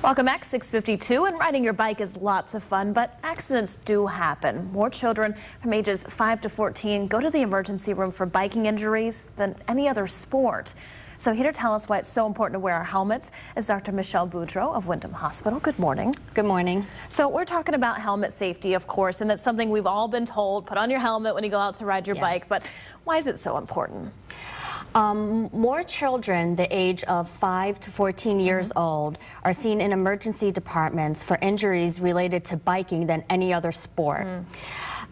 Welcome back, 6:52, and riding your bike is lots of fun, but accidents do happen. More children from ages 5 to 14 go to the emergency room for biking injuries than any other sport. So here to tell us why it's so important to wear our helmets is Dr. Michelle Boudreau of Windham Hospital. Good morning. Good morning. So we're talking about helmet safety, of course, and that's something we've all been told, put on your helmet when you go out to ride your bike, but why is it so important? More children the age of 5 to 14 years old are seen in emergency departments for injuries related to biking than any other sport.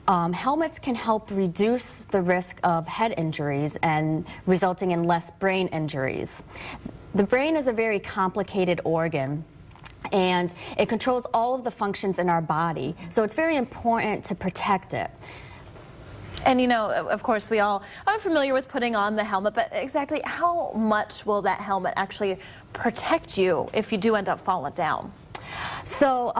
Helmets can help reduce the risk of head injuries and resulting in less brain injuries. The brain is a very complicated organ, and it controls all of the functions in our body, so it's very important to protect it. And you know, of course, we all are familiar with putting on the helmet, but exactly how much will that helmet actually protect you if you do end up falling down? So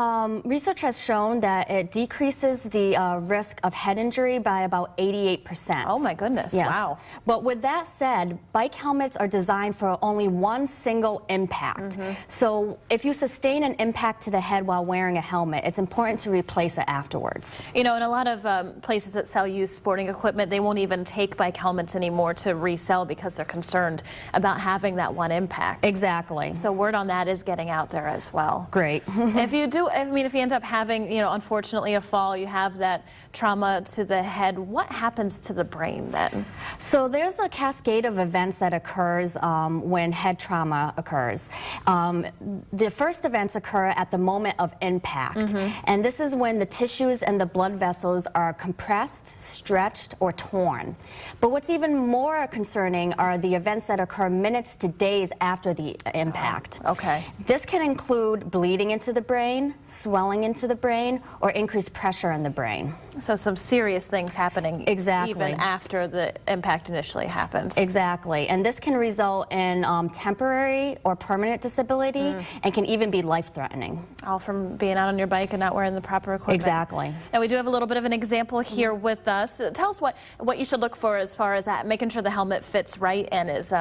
research has shown that it decreases the risk of head injury by about 88%. Oh my goodness, yes. Wow. But with that said, bike helmets are designed for only one single impact. So if you sustain an impact to the head while wearing a helmet, it's important to replace it afterwards. You know, in a lot of places that sell used sporting equipment, they won't even take bike helmets anymore to resell because they're concerned about having that one impact. Exactly. So word on that is getting out there as well. Great. If you do, I mean, if you end up having, you know, unfortunately a fall, you have that trauma to the head, what happens to the brain then? So there's a cascade of events that occurs when head trauma occurs. The first events occur at the moment of impact, and this is when the tissues and the blood vessels are compressed, stretched, or torn. But what's even more concerning are the events that occur minutes to days after the impact. Okay. This can include bleeding into the brain, swelling into the brain, or increased pressure in the brain. So some serious things happening even after the impact initially happens. Exactly. And this can result in temporary or permanent disability and can even be life-threatening. All from being out on your bike and not wearing the proper equipment. Exactly. Now we do have a little bit of an example here with us. Tell us what you should look for as far as that, making sure the helmet fits right and is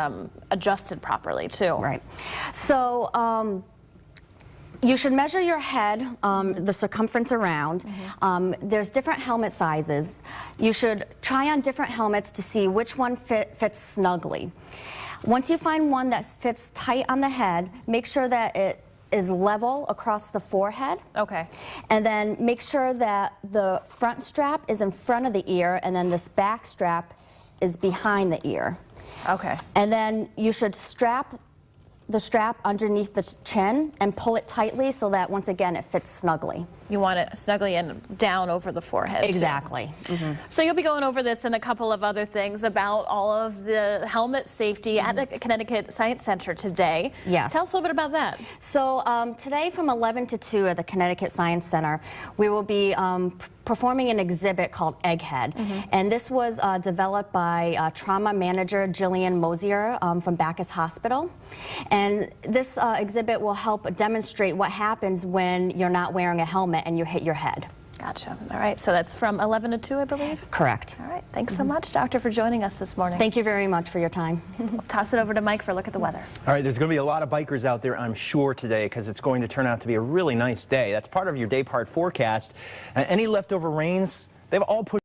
adjusted properly too. Right. So you should measure your head, the circumference around. There's different helmet sizes. You should try on different helmets to see which one fits snugly. Once you find one that fits tight on the head, make sure that it is level across the forehead. Okay. And then make sure that the front strap is in front of the ear and then this back strap is behind the ear. Okay. And then you should strap the strap underneath the chin and pull it tightly so that once again it fits snugly. You want it snugly and down over the forehead. Exactly. So you'll be going over this and a couple of other things about all of the helmet safety at the Connecticut Science Center today. Yes. Tell us a little bit about that. So today from 11 to 2 at the Connecticut Science Center, we will be performing an exhibit called Egghead. And this was developed by trauma manager Jillian Mosier from Bacchus Hospital. And this exhibit will help demonstrate what happens when you're not wearing a helmet and you hit your head. Gotcha. All right, so that's from 11 to 2, I believe? Correct. All right, thanks so much, Doctor, for joining us this morning. Thank you very much for your time. We'll toss it over to Mike for a look at the weather. All right, there's going to be a lot of bikers out there, I'm sure, today because it's going to turn out to be a really nice day. That's part of your day part forecast. Any leftover rains, they've all put